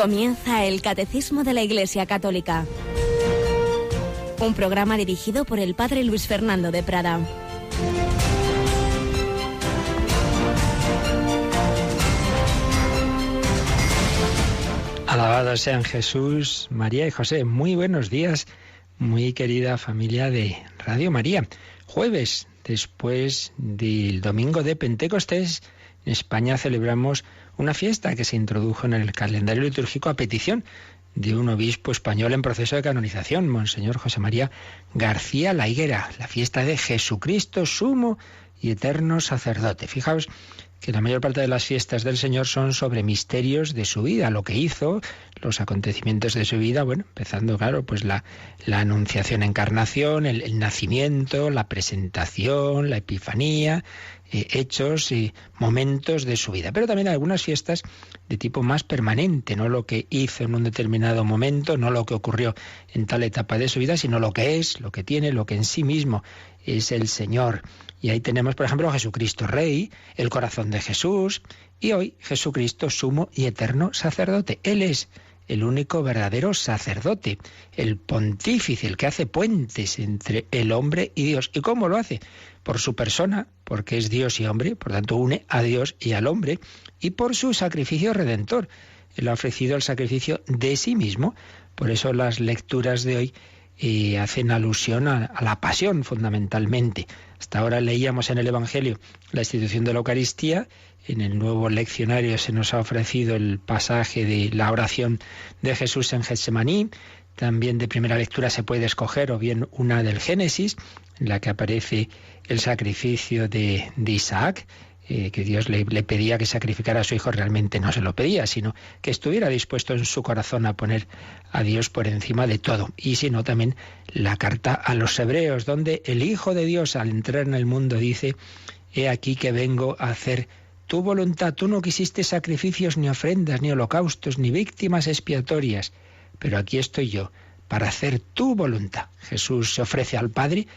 Comienza el Catecismo de la Iglesia Católica. Un programa dirigido por el Padre Luis Fernando de Prada. Alabados sean Jesús, María y José. Muy buenos días, muy querida familia de Radio María. Jueves, después del domingo de Pentecostés, en España celebramos una fiesta que se introdujo en el calendario litúrgico a petición de un obispo español en proceso de canonización, Monseñor José María García La Higuera, la fiesta de Jesucristo, sumo y eterno sacerdote. Fijaos que la mayor parte de las fiestas del Señor son sobre misterios de su vida, lo que hizo, los acontecimientos de su vida, bueno, empezando, claro, pues la anunciación, encarnación, el nacimiento, la presentación, la epifanía, hechos y momentos de su vida. Pero también algunas fiestas de tipo más permanente, no lo que hizo en un determinado momento, no lo que ocurrió en tal etapa de su vida, sino lo que es, lo que tiene, lo que en sí mismo es el Señor. Y ahí tenemos, por ejemplo, Jesucristo Rey, el corazón de Jesús, y hoy Jesucristo sumo y eterno sacerdote. Él es el único verdadero sacerdote, el pontífice, el que hace puentes entre el hombre y Dios. ¿Y cómo lo hace? Por su persona, porque es Dios y hombre, por tanto une a Dios y al hombre, y por su sacrificio redentor. Él ha ofrecido el sacrificio de sí mismo. Por eso las lecturas de hoy hacen alusión a la pasión, fundamentalmente. Hasta ahora leíamos en el Evangelio la institución de la Eucaristía. En el nuevo leccionario se nos ha ofrecido el pasaje de la oración de Jesús en Getsemaní. También de primera lectura se puede escoger o bien una del Génesis, en la que aparece el sacrificio de Isaac, que Dios le pedía que sacrificara a su hijo. Realmente no se lo pedía, sino que estuviera dispuesto en su corazón a poner a Dios por encima de todo. Y si no, también la carta a los Hebreos, donde el Hijo de Dios, al entrar en el mundo, dice: «He aquí que vengo a hacer tu voluntad. Tú no quisiste sacrificios, ni ofrendas, ni holocaustos, ni víctimas expiatorias, pero aquí estoy yo, para hacer tu voluntad». Jesús se ofrece al Padre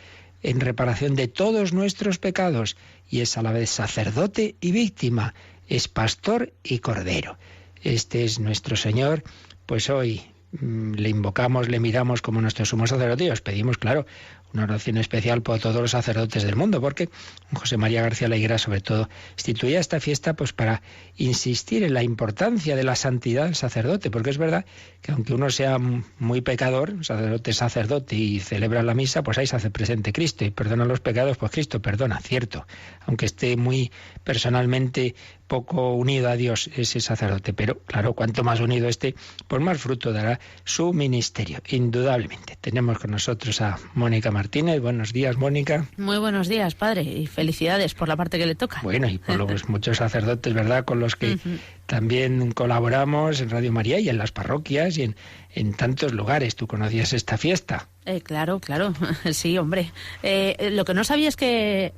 en reparación de todos nuestros pecados, y es a la vez sacerdote y víctima, es pastor y cordero. Este es nuestro Señor. Pues hoy le invocamos, le miramos como nuestro sumo sacerdote y os pedimos, claro, una oración especial por todos los sacerdotes del mundo, porque José María García La Higuera, sobre todo, instituía esta fiesta pues para insistir en la importancia de la santidad del sacerdote, porque es verdad que aunque uno sea muy pecador, sacerdote y celebra la misa, pues ahí se hace presente Cristo y perdona los pecados, pues Cristo perdona, cierto, aunque esté muy personalmente poco unido a Dios ese sacerdote, pero claro, cuanto más unido esté, pues más fruto dará su ministerio, indudablemente. Tenemos con nosotros a Mónica Martínez. Buenos días, Mónica. Muy buenos días, padre, y felicidades por la parte que le toca. Bueno, y por los muchos sacerdotes, ¿verdad?, con los que también colaboramos en Radio María y en las parroquias y en tantos lugares. ¿Tú conocías esta fiesta? Claro, sí, hombre. Lo que no sabía es que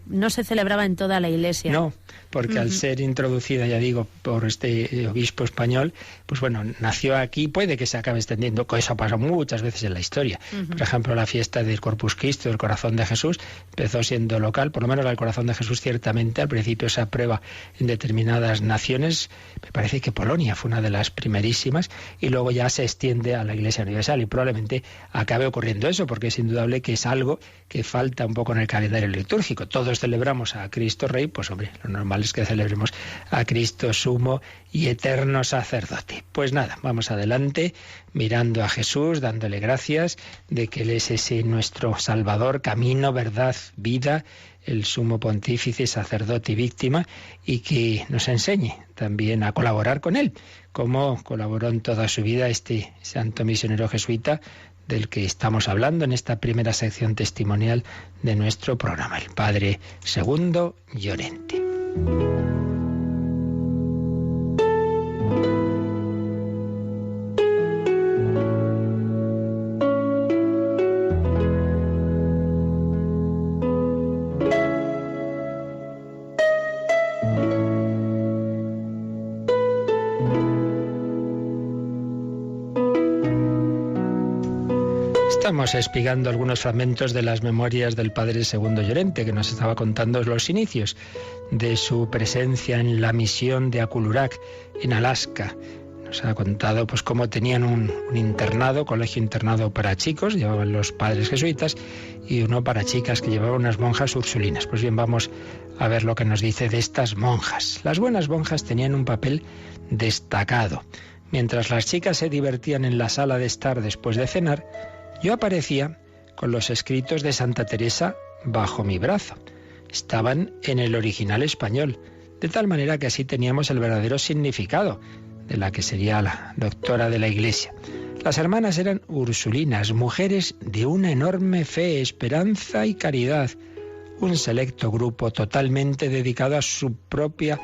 no se celebraba en toda la Iglesia. No, porque al ser introducida, ya digo, por este obispo español, pues bueno, nació aquí, puede que se acabe extendiendo, eso ha pasado muchas veces en la historia. Por ejemplo, la fiesta del Corpus Christi, del Corazón de Jesús, empezó siendo local, por lo menos la del Corazón de Jesús ciertamente, al principio se aprueba en determinadas naciones, me parece que Polonia fue una de las primerísimas, y luego ya se extiende a la Iglesia Universal, y probablemente acabe ocurriendo eso, porque es indudable que es algo que falta un poco en el calendario litúrgico. Todos celebramos a Cristo Rey, pues hombre, lo normal es que celebremos a Cristo sumo y eterno sacerdote. Pues nada, vamos adelante, mirando a Jesús, dándole gracias de que Él es ese nuestro Salvador, camino, verdad, vida, el sumo pontífice, sacerdote y víctima, y que nos enseñe también a colaborar con Él, como colaboró en toda su vida este santo misionero jesuita del que estamos hablando en esta primera sección testimonial de nuestro programa, el Padre Segundo Llorente. Estamos explicando algunos fragmentos de las memorias del Padre Segundo Llorente, que nos estaba contando los inicios de su presencia en la misión de Akuluraq, en Alaska. Nos ha contado pues cómo tenían un internado, colegio internado para chicos, llevaban los padres jesuitas, y uno para chicas que llevaban unas monjas ursulinas. Pues bien, vamos a ver lo que nos dice de estas monjas. Las buenas monjas tenían un papel destacado. Mientras las chicas se divertían en la sala de estar después de cenar, yo aparecía con los escritos de Santa Teresa bajo mi brazo. Estaban en el original español, de tal manera que así teníamos el verdadero significado de la que sería la doctora de la Iglesia. Las hermanas eran ursulinas, mujeres de una enorme fe, esperanza y caridad, un selecto grupo totalmente dedicado a su propia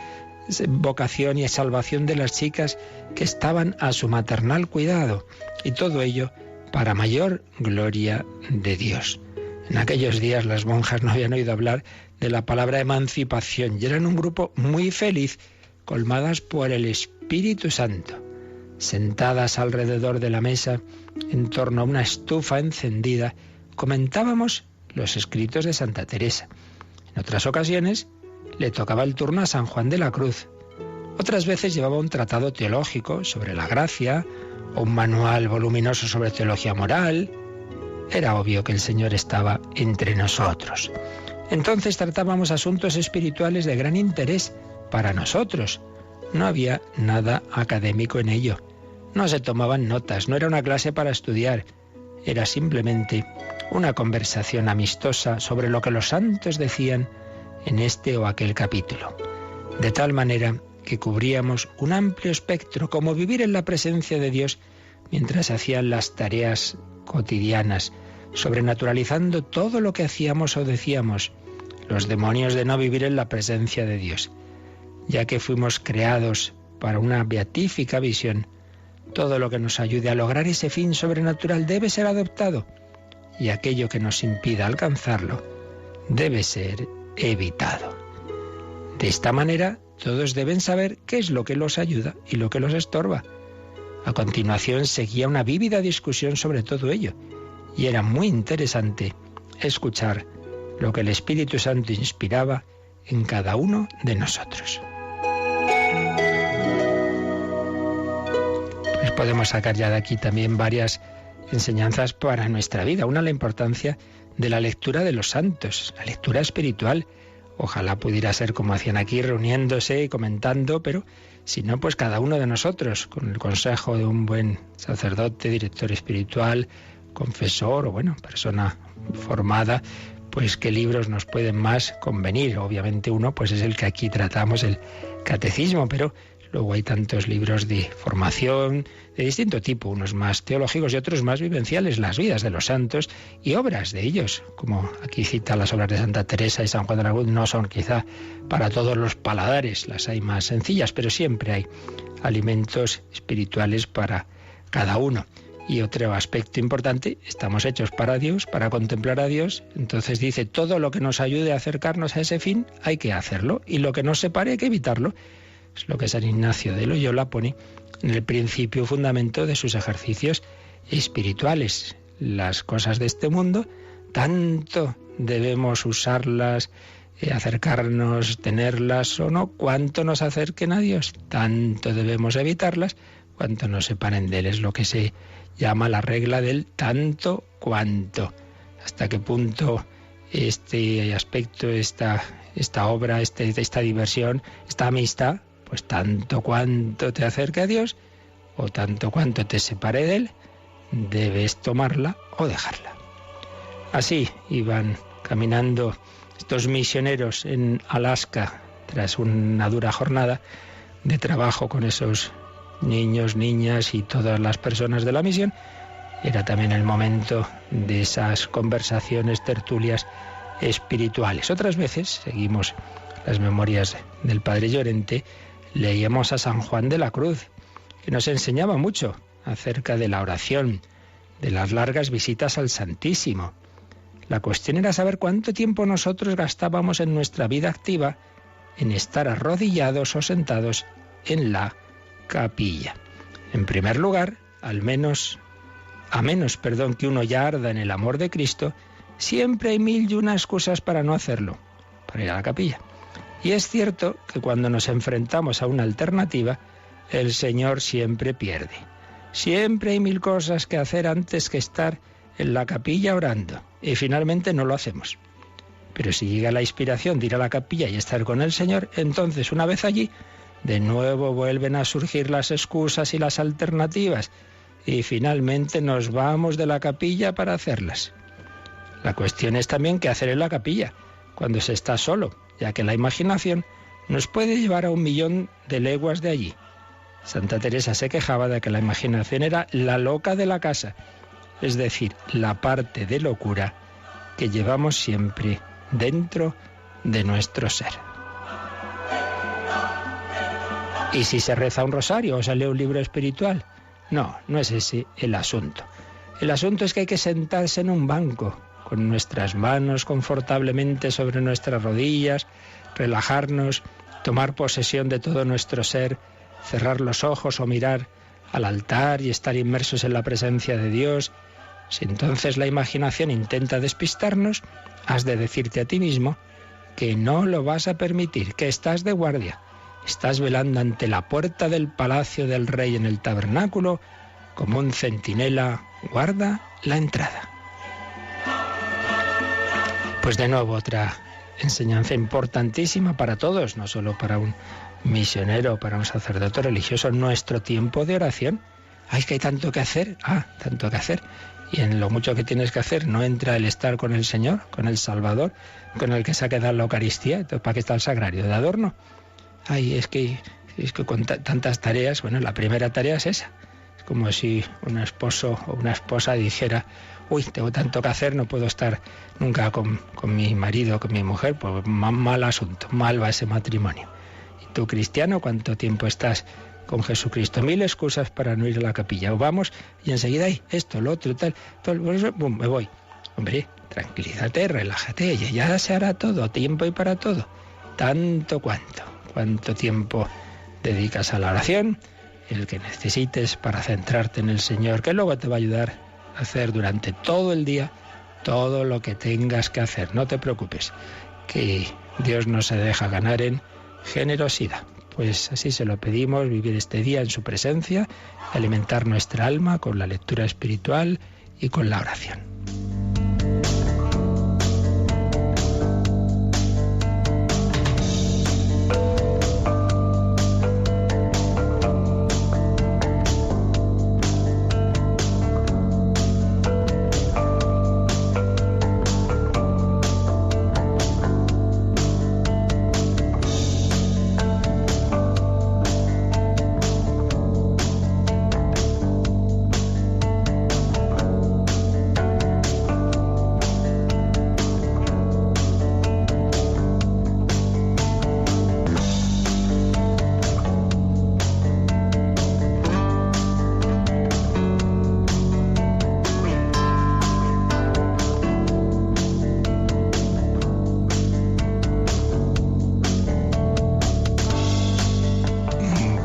vocación y a salvación de las chicas que estaban a su maternal cuidado, y todo ello para mayor gloria de Dios. En aquellos días las monjas no habían oído hablar de la palabra emancipación y eran un grupo muy feliz, colmadas por el Espíritu Santo. Sentadas alrededor de la mesa, en torno a una estufa encendida, comentábamos los escritos de Santa Teresa. En otras ocasiones le tocaba el turno a San Juan de la Cruz. Otras veces llevaba un tratado teológico sobre la gracia o un manual voluminoso sobre teología moral. Era obvio que el Señor estaba entre nosotros. Entonces tratábamos asuntos espirituales de gran interés para nosotros. No había nada académico en ello. No se tomaban notas, no era una clase para estudiar. Era simplemente una conversación amistosa sobre lo que los santos decían en este o aquel capítulo. De tal manera que cubríamos un amplio espectro, como vivir en la presencia de Dios mientras hacían las tareas cotidianas, sobrenaturalizando todo lo que hacíamos o decíamos, los demonios de no vivir en la presencia de Dios. Ya que fuimos creados para una beatífica visión, todo lo que nos ayude a lograr ese fin sobrenatural debe ser adoptado, y aquello que nos impida alcanzarlo debe ser evitado. De esta manera, todos deben saber qué es lo que los ayuda y lo que los estorba. A continuación seguía una vívida discusión sobre todo ello, y era muy interesante escuchar lo que el Espíritu Santo inspiraba en cada uno de nosotros. Pues podemos sacar ya de aquí también varias enseñanzas para nuestra vida. Una, la importancia de la lectura de los santos, la lectura espiritual. Ojalá pudiera ser como hacían aquí, reuniéndose y comentando, pero si no, pues cada uno de nosotros, con el consejo de un buen sacerdote, director espiritual, confesor o persona formada, pues qué libros nos pueden más convenir. Obviamente uno pues es el que aquí tratamos, el catecismo, pero luego hay tantos libros de formación de distinto tipo, unos más teológicos y otros más vivenciales, las vidas de los santos y obras de ellos, como aquí cita las obras de Santa Teresa y San Juan de la Cruz, no son quizá para todos los paladares, las hay más sencillas, pero siempre hay alimentos espirituales para cada uno. Y otro aspecto importante, estamos hechos para Dios, para contemplar a Dios. Entonces dice, todo lo que nos ayude a acercarnos a ese fin, hay que hacerlo. Y lo que nos separe, hay que evitarlo. Es lo que San Ignacio de Loyola pone en el principio fundamento de sus ejercicios espirituales. Las cosas de este mundo, tanto debemos usarlas, acercarnos, tenerlas o no, cuanto nos acerquen a Dios, tanto debemos evitarlas, cuanto nos separen de Él. Es lo que se llama la regla del tanto cuanto. Hasta qué punto este aspecto, esta obra, esta diversión, esta amistad, pues tanto cuanto te acerque a Dios o tanto cuanto te separe de Él, debes tomarla o dejarla. Así iban caminando estos misioneros en Alaska tras una dura jornada de trabajo con esos niños, niñas y todas las personas de la misión. Era también el momento de esas conversaciones, tertulias espirituales. Otras veces, seguimos las memorias del Padre Llorente, leíamos a San Juan de la Cruz, que nos enseñaba mucho acerca de la oración, de las largas visitas al Santísimo. La cuestión era saber cuánto tiempo nosotros gastábamos en nuestra vida activa en estar arrodillados o sentados en la capilla. En primer lugar, a menos que uno ya arda en el amor de Cristo, siempre hay 1001 excusas para no hacerlo, para ir a la capilla. Y es cierto que cuando nos enfrentamos a una alternativa, el Señor siempre pierde. Siempre hay 1000 cosas que hacer antes que estar en la capilla orando. Y finalmente no lo hacemos. Pero si llega la inspiración de ir a la capilla y estar con el Señor, entonces una vez allí, de nuevo vuelven a surgir las excusas y las alternativas. Y finalmente nos vamos de la capilla para hacerlas. La cuestión es también qué hacer en la capilla cuando se está solo, ya que la imaginación nos puede llevar a 1.000.000 de leguas de allí. Santa Teresa se quejaba de que la imaginación era la loca de la casa, es decir, la parte de locura que llevamos siempre dentro de nuestro ser. ¿Y si se reza un rosario o se lee un libro espiritual? No, no es ese el asunto. El asunto es que hay que sentarse en un banco, con nuestras manos confortablemente sobre nuestras rodillas, relajarnos, tomar posesión de todo nuestro ser, cerrar los ojos o mirar al altar y estar inmersos en la presencia de Dios. Si entonces la imaginación intenta despistarnos, has de decirte a ti mismo que no lo vas a permitir, que estás de guardia. Estás velando ante la puerta del palacio del rey en el tabernáculo, como un centinela guarda la entrada. Pues de nuevo otra enseñanza importantísima para todos, no solo para un misionero, para un sacerdote religioso, nuestro tiempo de oración. ¡Ay, que hay tanto que hacer! Tanto que hacer. Y en lo mucho que tienes que hacer no entra el estar con el Señor, con el Salvador, con el que se ha quedado la Eucaristía. Entonces, ¿para qué está el sagrario? ¿De adorno? Ay, es que con tantas tareas, bueno, la primera tarea es esa. Es como si un esposo o una esposa dijera, uy, tengo tanto que hacer, no puedo estar nunca con mi marido, con mi mujer, pues mal asunto, mal va ese matrimonio. ¿Y tú, cristiano, cuánto tiempo estás con Jesucristo? 1000 excusas para no ir a la capilla. O vamos y enseguida hay esto, lo otro, tal, bum, me voy. Hombre, tranquilízate, relájate, y ya se hará todo, tiempo y para todo. ¿Cuánto tiempo dedicas a la oración? El que necesites para centrarte en el Señor, que luego te va a ayudar a hacer durante todo el día todo lo que tengas que hacer. No te preocupes, que Dios no se deja ganar en generosidad. Pues así se lo pedimos, vivir este día en su presencia, alimentar nuestra alma con la lectura espiritual y con la oración.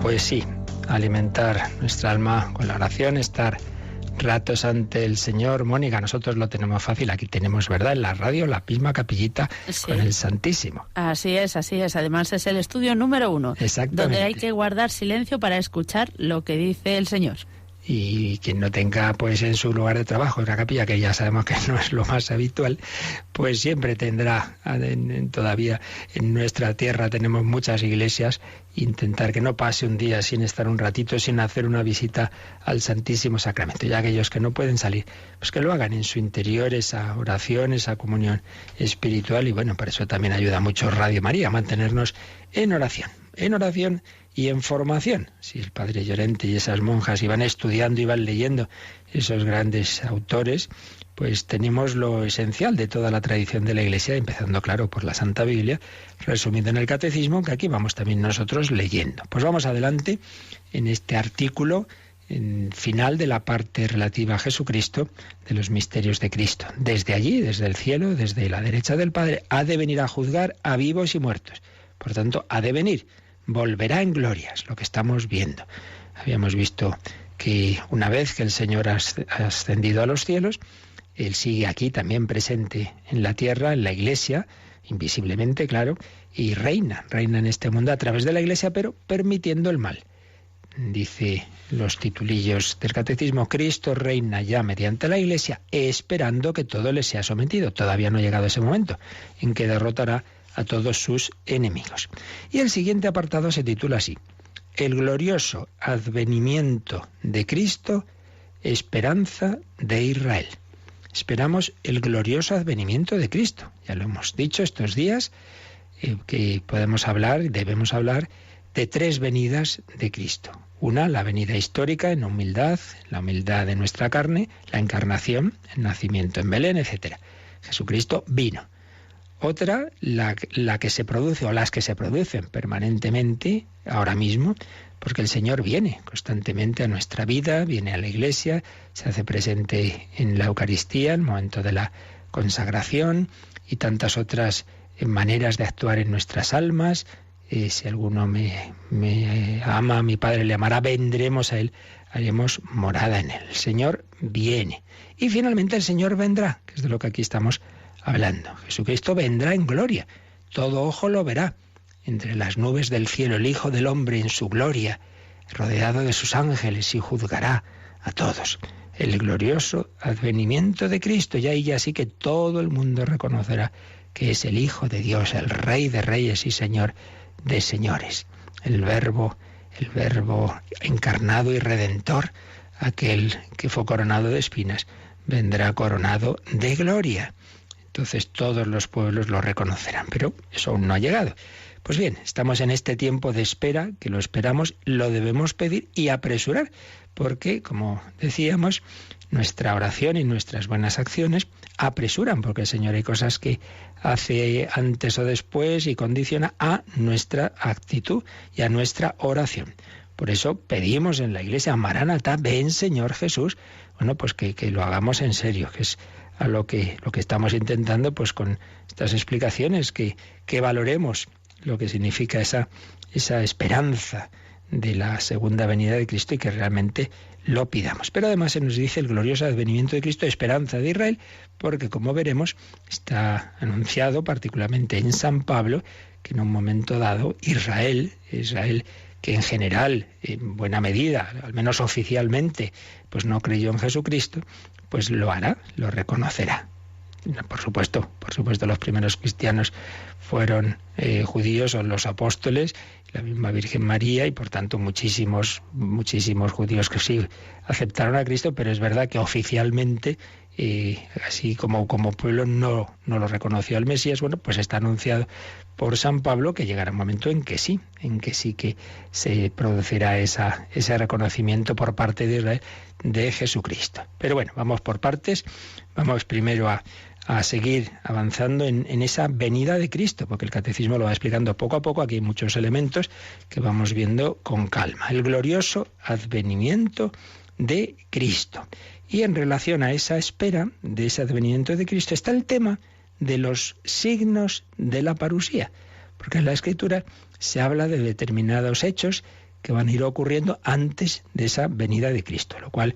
Pues sí, alimentar nuestra alma con la oración, estar ratos ante el Señor. Mónica, nosotros lo tenemos fácil, aquí tenemos, ¿verdad?, en la radio la misma capillita, sí, con el Santísimo. Así es, además es el estudio número 1, donde hay que guardar silencio para escuchar lo que dice el Señor. Y quien no tenga pues en su lugar de trabajo una capilla, que ya sabemos que no es lo más habitual, pues siempre tendrá, todavía en nuestra tierra tenemos muchas iglesias, intentar que no pase un día sin estar un ratito, sin hacer una visita al Santísimo Sacramento. Y aquellos que no pueden salir, pues que lo hagan en su interior, esa oración, esa comunión espiritual. Y bueno, para eso también ayuda mucho Radio María, a mantenernos en oración y en formación. Si el padre Llorente y esas monjas iban estudiando, iban leyendo esos grandes autores, pues tenemos lo esencial de toda la tradición de la Iglesia, empezando, claro, por la Santa Biblia, resumiendo en el Catecismo, que aquí vamos también nosotros leyendo. Pues vamos adelante en este artículo final de la parte relativa a Jesucristo, de los misterios de Cristo. Desde allí, desde el cielo, desde la derecha del Padre, ha de venir a juzgar a vivos y muertos. Por tanto, ha de venir, volverá en gloria, es lo que estamos viendo. Habíamos visto que una vez que el Señor ha ascendido a los cielos, Él sigue aquí también presente en la tierra, en la Iglesia, invisiblemente, claro, y reina en este mundo a través de la Iglesia, pero permitiendo el mal. dice los titulillos del Catecismo, Cristo reina ya mediante la Iglesia, esperando que todo le sea sometido. Todavía no ha llegado ese momento en que derrotará a todos sus enemigos. Y el siguiente apartado se titula así: El glorioso advenimiento de Cristo, esperanza de Israel. Esperamos el glorioso advenimiento de Cristo. Ya lo hemos dicho estos días, que podemos hablar, debemos hablar, de 3 venidas de Cristo. Una, la venida histórica en humildad, la humildad de nuestra carne, la encarnación, el nacimiento en Belén, etc. Jesucristo vino. Otra, la que se produce, o las que se producen permanentemente, ahora mismo, porque el Señor viene constantemente a nuestra vida, viene a la Iglesia, se hace presente en la Eucaristía, en el momento de la consagración, y tantas otras maneras de actuar en nuestras almas. Si alguno me ama, mi Padre le amará, vendremos a Él, haremos morada en Él. El Señor viene. Y finalmente el Señor vendrá, que es de lo que aquí estamos hablando. Jesucristo vendrá en gloria. Todo ojo lo verá. Entre las nubes del cielo, el Hijo del Hombre en su gloria, rodeado de sus ángeles, y juzgará a todos. El glorioso advenimiento de Cristo. Y ahí ya sí que todo el mundo reconocerá que es el Hijo de Dios, el Rey de Reyes y Señor de Señores. El Verbo encarnado y redentor, aquel que fue coronado de espinas, vendrá coronado de gloria. Entonces todos los pueblos lo reconocerán, pero eso aún no ha llegado. Pues bien, estamos en este tiempo de espera, que lo esperamos, lo debemos pedir y apresurar, porque, como decíamos, nuestra oración y nuestras buenas acciones apresuran, porque el Señor hay cosas que hace antes o después y condiciona a nuestra actitud y a nuestra oración. Por eso pedimos en la Iglesia, Maranatá, ven Señor Jesús. Bueno, pues que lo hagamos en serio, que es a lo que estamos intentando, pues con estas explicaciones, que valoremos lo que significa esa esperanza de la segunda venida de Cristo y que realmente lo pidamos. Pero además se nos dice el glorioso advenimiento de Cristo, esperanza de Israel, porque como veremos está anunciado particularmente en San Pablo que en un momento dado Israel, que en general, en buena medida, al menos oficialmente, pues no creyó en Jesucristo, pues lo hará, lo reconocerá. Por supuesto, los primeros cristianos fueron judíos o los apóstoles, la misma Virgen María, y por tanto muchísimos judíos que sí aceptaron a Cristo, pero es verdad que oficialmente, así como pueblo, no lo reconoció al Mesías. Bueno, pues está anunciado por San Pablo que llegará un momento en que sí que se producirá ese reconocimiento por parte de Israel de Jesucristo. Pero bueno, vamos por partes. Vamos primero a seguir avanzando en esa venida de Cristo, porque el Catecismo lo va explicando poco a poco. Aquí hay muchos elementos que vamos viendo con calma. El glorioso advenimiento de Cristo. Y en relación a esa espera de ese advenimiento de Cristo está el tema de los signos de la parusía, porque en la Escritura se habla de determinados hechos que van a ir ocurriendo antes de esa venida de Cristo, lo cual,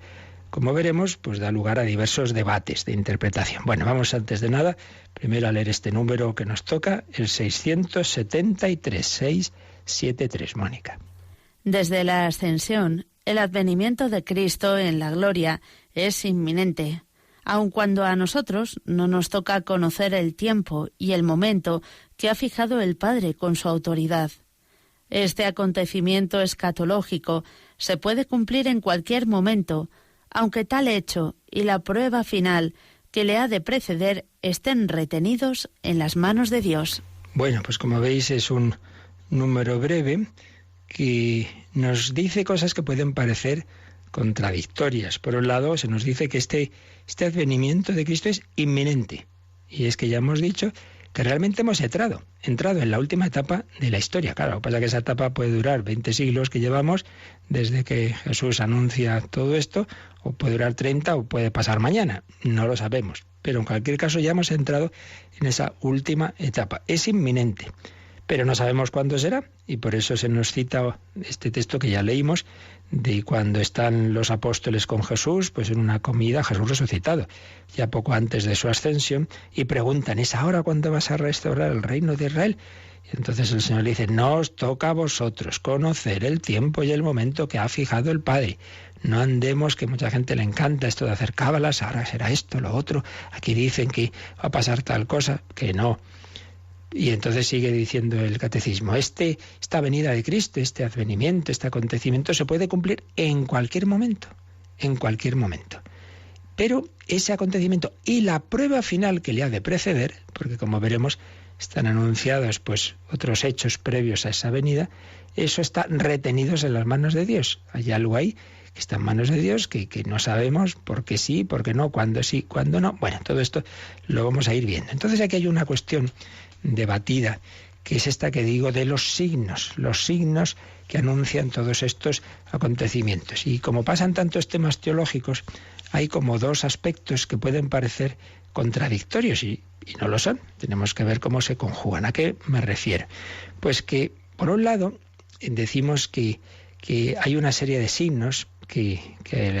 como veremos, pues da lugar a diversos debates de interpretación. Bueno, vamos antes de nada primero a leer este número que nos toca, el 673, Mónica. Desde la ascensión, el advenimiento de Cristo en la gloria es inminente, aun cuando a nosotros no nos toca conocer el tiempo y el momento que ha fijado el Padre con su autoridad. Este acontecimiento escatológico se puede cumplir en cualquier momento, aunque tal hecho y la prueba final que le ha de preceder estén retenidos en las manos de Dios. Bueno, pues como veis es un número breve que nos dice cosas que pueden parecer contradictorias. Por un lado, se nos dice que este advenimiento de Cristo es inminente. Y es que ya hemos dicho que realmente hemos entrado en la última etapa de la historia. Claro, lo que pasa es que esa etapa puede durar 20 siglos que llevamos desde que Jesús anuncia todo esto, o puede durar 30 o puede pasar mañana. No lo sabemos. Pero en cualquier caso ya hemos entrado en esa última etapa. Es inminente, pero no sabemos cuándo será, y por eso se nos cita este texto que ya leímos de cuando están los apóstoles con Jesús, pues en una comida, Jesús resucitado, ya poco antes de su ascensión, y preguntan, ¿es ahora cuando vas a restaurar el reino de Israel? Y entonces el Señor le dice, no os toca a vosotros conocer el tiempo y el momento que ha fijado el Padre. No andemos, que mucha gente le encanta esto de hacer cábalas, ahora será esto, lo otro, aquí dicen que va a pasar tal cosa, que no. Y entonces sigue diciendo el catecismo, esta venida de Cristo, este advenimiento, este acontecimiento se puede cumplir en cualquier momento, Pero ese acontecimiento y la prueba final que le ha de preceder, porque como veremos están anunciados pues otros hechos previos a esa venida, eso está retenidos en las manos de Dios. Hay algo ahí que está en manos de Dios que no sabemos por qué sí, por qué no, cuándo sí, cuándo no. Bueno, todo esto lo vamos a ir viendo. Entonces aquí hay una cuestión debatida, que es esta que digo de los signos que anuncian todos estos acontecimientos. Y como pasan tantos temas teológicos, hay como dos aspectos que pueden parecer contradictorios y no lo son. Tenemos que ver cómo se conjugan. ¿A qué me refiero? Pues que, por un lado, decimos que hay una serie de signos que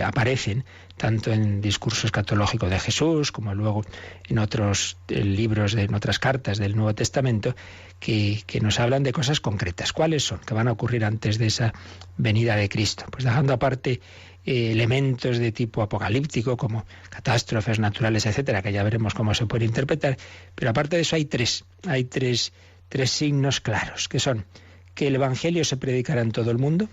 aparecen tanto en discursos escatológicos de Jesús como luego en otros libros, en otras cartas del Nuevo Testamento, que nos hablan de cosas concretas. ¿Cuáles son? Que van a ocurrir antes de esa venida de Cristo. Pues dejando aparte elementos de tipo apocalíptico como catástrofes naturales, etcétera, que ya veremos cómo se puede interpretar, pero aparte de eso hay tres signos claros, que son que el Evangelio se predicará en todo el mundo,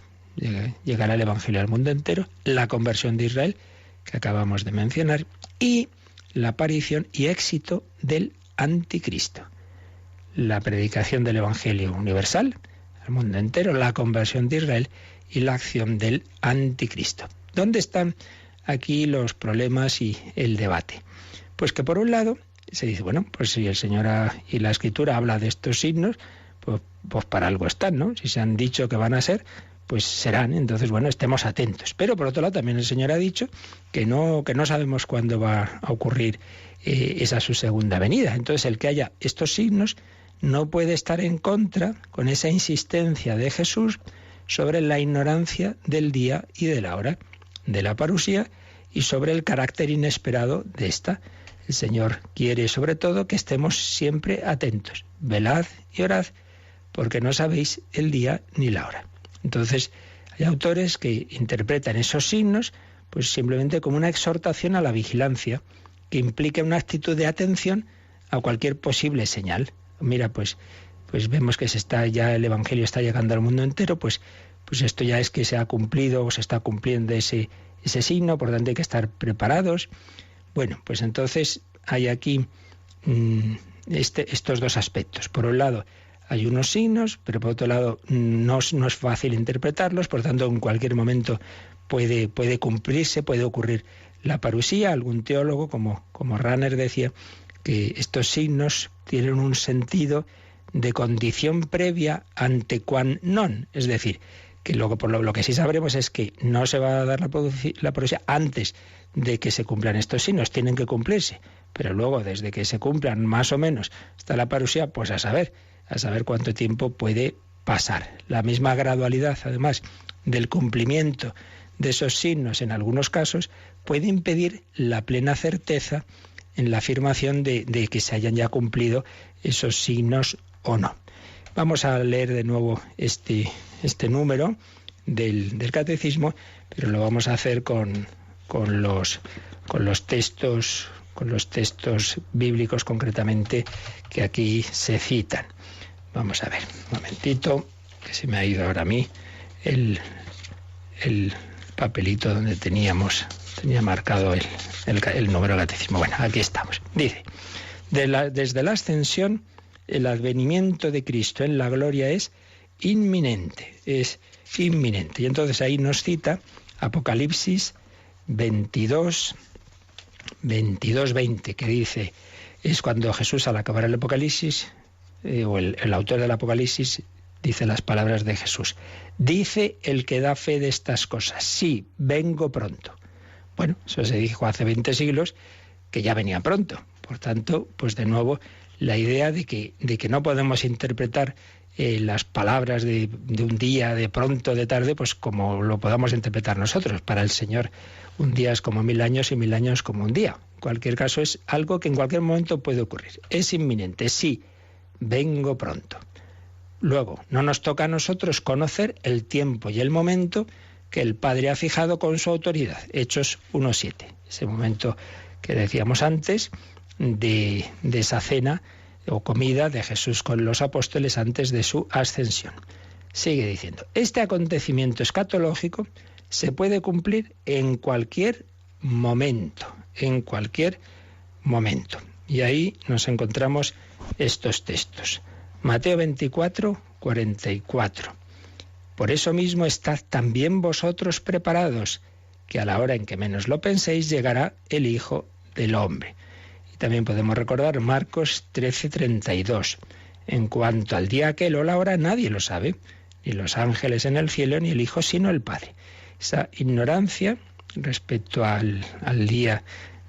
llegará el Evangelio al mundo entero, la conversión de Israel, que acabamos de mencionar, y la aparición y éxito del anticristo. La predicación del Evangelio universal al mundo entero, la conversión de Israel y la acción del anticristo. ¿Dónde están aquí los problemas y el debate? Pues que por un lado se dice, bueno, pues si el Señor y la Escritura habla de estos signos, pues para algo están, ¿no? Si se han dicho que van a ser, pues serán. Entonces, bueno, estemos atentos. Pero por otro lado también el Señor ha dicho que no sabemos cuándo va a ocurrir esa su segunda venida. Entonces el que haya estos signos no puede estar en contra con esa insistencia de Jesús sobre la ignorancia del día y de la hora de la parusía y sobre el carácter inesperado de esta. El Señor quiere sobre todo que estemos siempre atentos. Velad y orad, porque no sabéis el día ni la hora. Entonces, hay autores que interpretan esos signos pues simplemente como una exhortación a la vigilancia, que implique una actitud de atención a cualquier posible señal. Mira, pues vemos que el Evangelio está llegando al mundo entero, pues esto ya es que se ha cumplido o se está cumpliendo ese signo, por tanto hay que estar preparados. Bueno, pues entonces hay aquí estos dos aspectos. Por un lado, hay unos signos, pero por otro lado no es fácil interpretarlos, por tanto en cualquier momento puede cumplirse, puede ocurrir la parusía. Algún teólogo, como Rahner, decía que estos signos tienen un sentido de condición previa ante quan non, es decir, que luego por lo que sí sabremos es que no se va a dar la parusía antes de que se cumplan estos signos, tienen que cumplirse, pero luego desde que se cumplan más o menos hasta la parusía, pues a saber cuánto tiempo puede pasar. La misma gradualidad, además, del cumplimiento de esos signos en algunos casos puede impedir la plena certeza en la afirmación de que se hayan ya cumplido esos signos o no. Vamos a leer de nuevo este número del catecismo, pero lo vamos a hacer con los textos bíblicos concretamente que aquí se citan. Vamos a ver, un momentito, que se me ha ido ahora a mí el papelito donde tenía marcado el número del catecismo. Bueno, aquí estamos. Dice, desde la ascensión, el advenimiento de Cristo en la gloria es inminente. Y entonces ahí nos cita Apocalipsis 22, 20, que dice, es cuando Jesús, al acabar el Apocalipsis, o el autor del Apocalipsis, dice las palabras de Jesús. Dice el que da fe de estas cosas, sí, vengo pronto. Bueno, eso se dijo hace 20 siglos, que ya venía pronto. Por tanto, pues de nuevo, la idea de que no podemos interpretar las palabras de un día, de pronto, de tarde, pues como lo podamos interpretar nosotros. Para el Señor un día es como 1000 años y 1000 años como un día. En cualquier caso es algo que en cualquier momento puede ocurrir. Es inminente, sí, vengo pronto. Luego, no nos toca a nosotros conocer el tiempo y el momento que el Padre ha fijado con su autoridad. Hechos 1:7. Ese momento que decíamos antes de esa cena o comida de Jesús con los apóstoles antes de su ascensión. Sigue diciendo, este acontecimiento escatológico se puede cumplir en cualquier momento, Y ahí nos encontramos estos textos. Mateo 24:44. Por eso mismo estad también vosotros preparados, que a la hora en que menos lo penséis llegará el Hijo del Hombre. Y también podemos recordar Marcos 13:32. En cuanto al día aquel o la hora, nadie lo sabe, ni los ángeles en el cielo, ni el Hijo, sino el Padre. Esa ignorancia respecto al día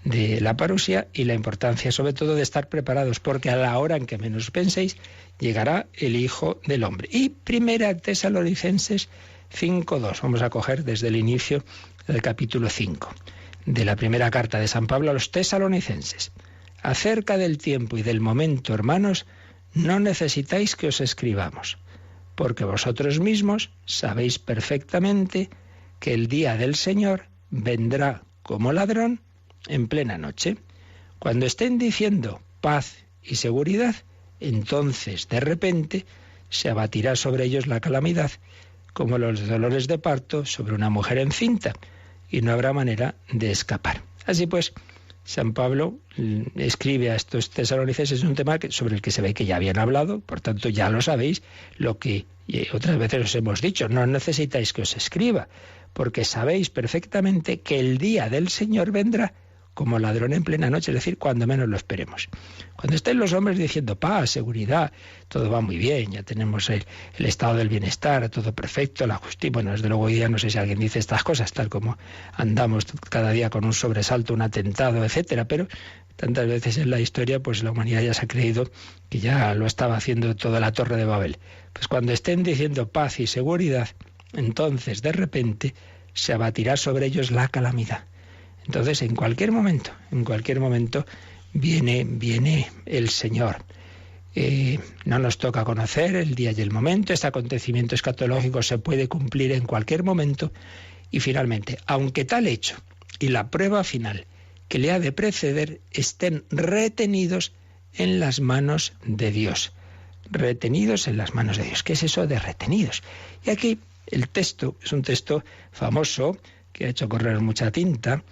de la parusía y la importancia sobre todo de estar preparados, porque a la hora en que menos penséis llegará el Hijo del Hombre. Y Primera Tesalonicenses 5:2. Vamos a coger desde el inicio del capítulo 5 de la primera carta de San Pablo a los tesalonicenses. Acerca del tiempo y del momento, hermanos, no necesitáis que os escribamos, porque vosotros mismos sabéis perfectamente que el día del Señor vendrá como ladrón en plena noche. Cuando estén diciendo paz y seguridad, entonces de repente se abatirá sobre ellos la calamidad, como los dolores de parto sobre una mujer encinta, y no habrá manera de escapar. Así pues, San Pablo escribe a estos tesalonicenses un tema sobre el que se ve que ya habían hablado, por tanto ya lo sabéis, lo que otras veces os hemos dicho, no necesitáis que os escriba, porque sabéis perfectamente que el día del Señor vendrá como ladrón en plena noche, es decir, cuando menos lo esperemos. Cuando estén los hombres diciendo paz, seguridad, todo va muy bien, ya tenemos el estado del bienestar, todo perfecto, la justicia, bueno, desde luego hoy día no sé si alguien dice estas cosas, tal como andamos cada día con un sobresalto, un atentado, etcétera, pero tantas veces en la historia, pues la humanidad ya se ha creído que ya lo estaba haciendo toda la Torre de Babel. Pues cuando estén diciendo paz y seguridad, entonces de repente se abatirá sobre ellos la calamidad. Entonces, en cualquier momento viene el Señor. No nos toca conocer el día y el momento. Este acontecimiento escatológico se puede cumplir en cualquier momento. Y finalmente, aunque tal hecho y la prueba final que le ha de preceder estén retenidos en las manos de Dios. Retenidos en las manos de Dios. ¿Qué es eso de retenidos? Y aquí el texto es un texto famoso que ha hecho correr mucha tinta,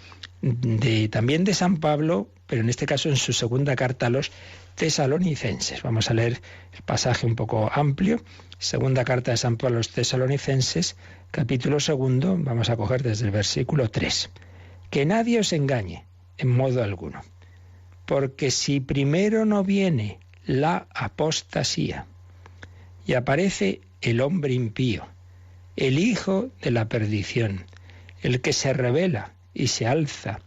también de San Pablo, pero en este caso en su segunda carta a los tesalonicenses. Vamos a leer el pasaje un poco amplio. Segunda carta de San Pablo a los tesalonicenses, capítulo 2, vamos a coger desde el versículo 3. Que nadie os engañe en modo alguno, porque si primero no viene la apostasía y aparece el hombre impío, el hijo de la perdición, el que se rebela y se alza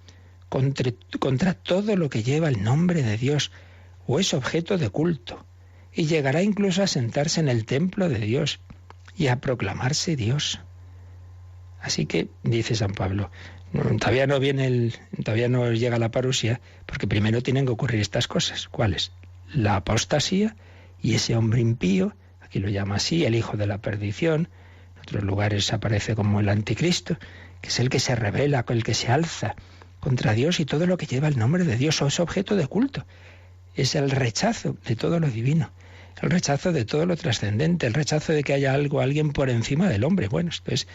contra todo lo que lleva el nombre de Dios o es objeto de culto, y llegará incluso a sentarse en el templo de Dios y a proclamarse Dios. Así que, dice San Pablo, todavía no llega la parusía, porque primero tienen que ocurrir estas cosas. ¿Cuáles? La apostasía y ese hombre impío, aquí lo llama así, el hijo de la perdición. En otros lugares aparece como el anticristo, que es el que se rebela, el que se alza contra Dios y todo lo que lleva el nombre de Dios o es objeto de culto. Es el rechazo de todo lo divino, el rechazo de todo lo trascendente, el rechazo de que haya alguien por encima del hombre. Bueno, esto es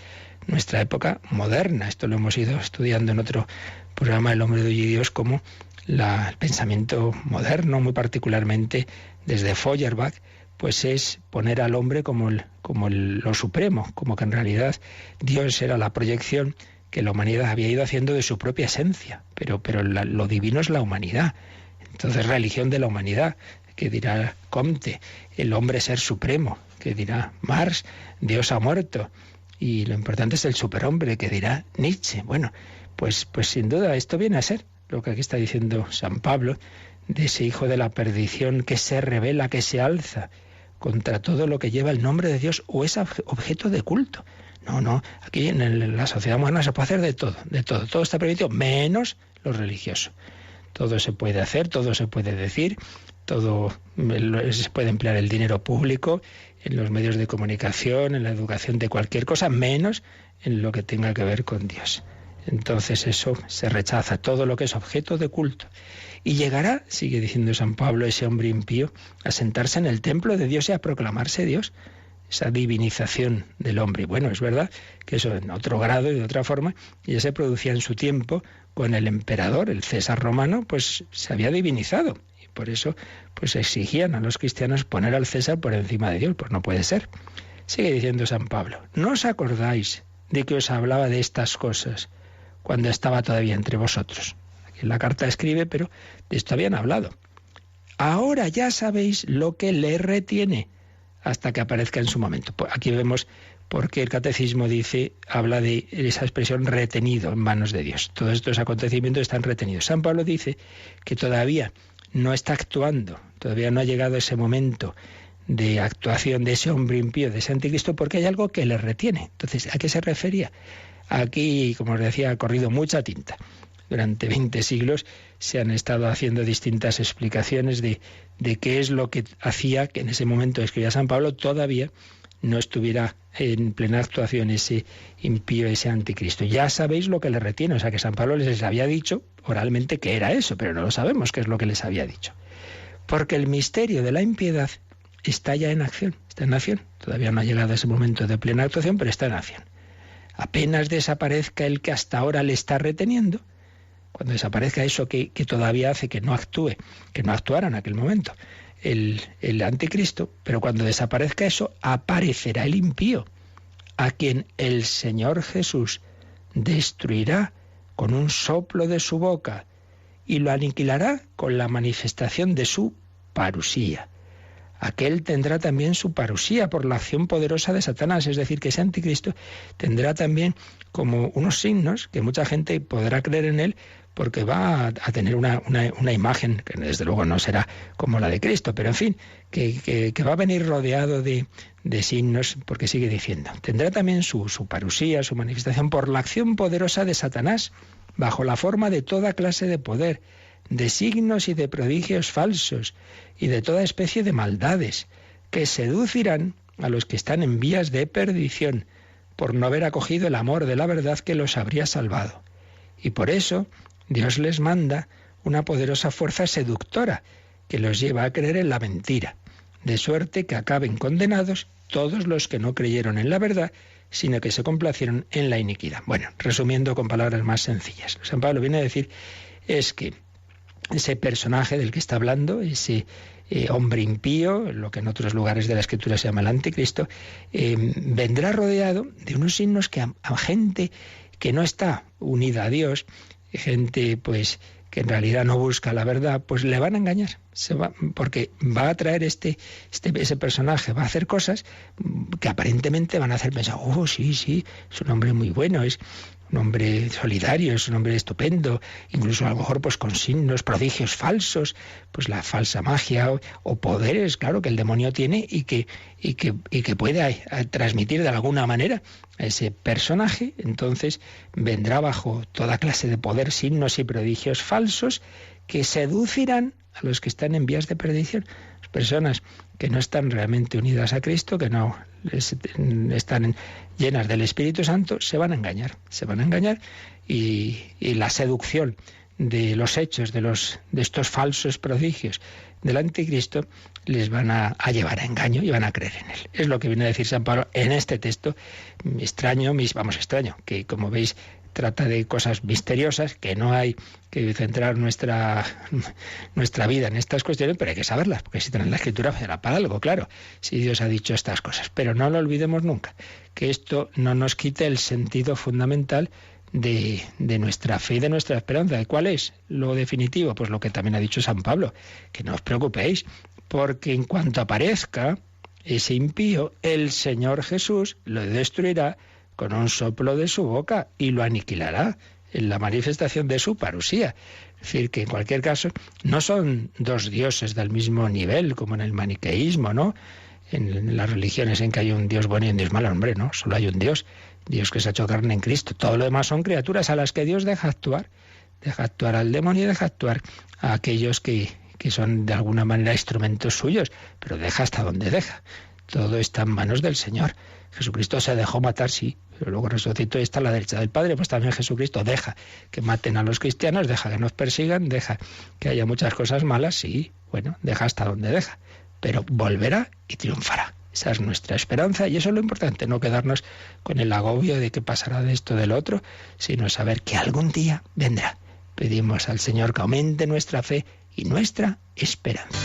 nuestra época moderna. Esto lo hemos ido estudiando en otro programa, El hombre de hoy y Dios, como el pensamiento moderno, muy particularmente desde Feuerbach, pues es poner al hombre como lo supremo, como que en realidad Dios era la proyección que la humanidad había ido haciendo de su propia esencia, pero lo divino es la humanidad. Entonces, religión de la humanidad, que dirá Comte, el hombre ser supremo, que dirá Marx, Dios ha muerto, y lo importante es el superhombre, que dirá Nietzsche. Bueno, pues sin duda esto viene a ser lo que aquí está diciendo San Pablo, de ese hijo de la perdición que se revela, que se alza contra todo lo que lleva el nombre de Dios o es objeto de culto. No, aquí en la sociedad moderna se puede hacer de todo. Todo está permitido, menos lo religioso. Todo se puede hacer, todo se puede decir, todo se puede emplear el dinero público en los medios de comunicación, en la educación de cualquier cosa, menos en lo que tenga que ver con Dios. Entonces eso se rechaza, todo lo que es objeto de culto. Y llegará, sigue diciendo San Pablo, ese hombre impío, a sentarse en el templo de Dios y a proclamarse Dios. Esa divinización del hombre. Y bueno, es verdad que eso en otro grado y de otra forma ya se producía en su tiempo con el emperador, el César romano, pues se había divinizado. Y por eso pues exigían a los cristianos poner al César por encima de Dios. Pues no puede ser. Sigue diciendo San Pablo, ¿no os acordáis de que os hablaba de estas cosas cuando estaba todavía entre vosotros? Aquí en la carta escribe, pero de esto habían hablado. Ahora ya sabéis lo que le retiene hasta que aparezca en su momento. Aquí vemos por qué el catecismo habla de esa expresión retenido en manos de Dios. Todos estos acontecimientos están retenidos. San Pablo dice que todavía no está actuando, todavía no ha llegado ese momento de actuación de ese hombre impío, de ese anticristo, porque hay algo que le retiene. Entonces, ¿a qué se refería? Aquí, como os decía, ha corrido mucha tinta. Durante 20 siglos se han estado haciendo distintas explicaciones de qué es lo que hacía que en ese momento escribía San Pablo todavía no estuviera en plena actuación ese impío, ese anticristo. Ya sabéis lo que le retiene, o sea que San Pablo les había dicho oralmente que era eso, pero no lo sabemos qué es lo que les había dicho. Porque el misterio de la impiedad está ya en acción, está en acción. Todavía no ha llegado ese momento de plena actuación, pero está en acción. Apenas desaparezca el que hasta ahora le está reteniendo, cuando desaparezca eso que todavía hace que no actúe, que no actuara en aquel momento el anticristo, pero cuando desaparezca eso, aparecerá el impío, a quien el Señor Jesús destruirá con un soplo de su boca y lo aniquilará con la manifestación de su parusía. Aquel tendrá también su parusía por la acción poderosa de Satanás, es decir, que ese anticristo tendrá también como unos signos que mucha gente podrá creer en él porque va a tener una imagen que desde luego no será como la de Cristo, pero en fin, que va a venir rodeado de signos, porque sigue diciendo, tendrá también su parusía, su manifestación por la acción poderosa de Satanás, bajo la forma de toda clase de poder, de signos y de prodigios falsos, y de toda especie de maldades, que seducirán a los que están en vías de perdición, por no haber acogido el amor de la verdad que los habría salvado. Y por eso Dios les manda una poderosa fuerza seductora, que los lleva a creer en la mentira, de suerte que acaben condenados todos los que no creyeron en la verdad, sino que se complacieron en la iniquidad. Bueno, resumiendo con palabras más sencillas, San Pablo viene a decir es que ese personaje del que está hablando, ese hombre impío, lo que en otros lugares de la Escritura se llama el anticristo, vendrá rodeado de unos signos que a gente que no está unida a Dios, gente pues que en realidad no busca la verdad, pues le van a engañar, porque va a traer ese personaje, va a hacer cosas que aparentemente van a hacer pensar, sí, es un hombre muy bueno, es un hombre solidario, es un hombre estupendo, incluso a lo mejor pues con signos, prodigios falsos, pues la falsa magia o poderes, claro, que el demonio tiene y que puede transmitir de alguna manera a ese personaje. Entonces vendrá bajo toda clase de poder, signos y prodigios falsos que seducirán a los que están en vías de perdición, las personas que no están realmente unidas a Cristo, que no están llenas del Espíritu Santo, se van a engañar y la seducción de los hechos, de estos falsos prodigios del anticristo, les van a llevar a engaño y van a creer en él. Es lo que viene a decir San Pablo en este texto extraño, que como veis trata de cosas misteriosas, que no hay que centrar nuestra vida en estas cuestiones, pero hay que saberlas, porque si están la Escritura será para algo, claro, si Dios ha dicho estas cosas. Pero no lo olvidemos nunca, que esto no nos quite el sentido fundamental de nuestra fe y de nuestra esperanza. ¿Y cuál es lo definitivo? Pues lo que también ha dicho San Pablo, que no os preocupéis, porque en cuanto aparezca ese impío, el Señor Jesús lo destruirá con un soplo de su boca y lo aniquilará en la manifestación de su parusía. Es decir, que en cualquier caso no son dos dioses del mismo nivel, como en el maniqueísmo, ¿no? en las religiones en que hay un Dios bueno y un Dios malo. Hombre, no, solo hay un Dios que se ha hecho carne en Cristo. Todo lo demás son criaturas a las que Dios deja actuar al demonio y deja actuar a aquellos que son de alguna manera instrumentos suyos, pero deja hasta donde deja. Todo está en manos del Señor. Jesucristo se dejó matar, sí, pero luego resucitó y está a la derecha del Padre. Pues también Jesucristo deja que maten a los cristianos, deja que nos persigan, deja que haya muchas cosas malas, sí, bueno, deja hasta donde deja, pero volverá y triunfará. Esa es nuestra esperanza y eso es lo importante, no quedarnos con el agobio de qué pasará de esto o del otro, sino saber que algún día vendrá. Pedimos al Señor que aumente nuestra fe y nuestra esperanza.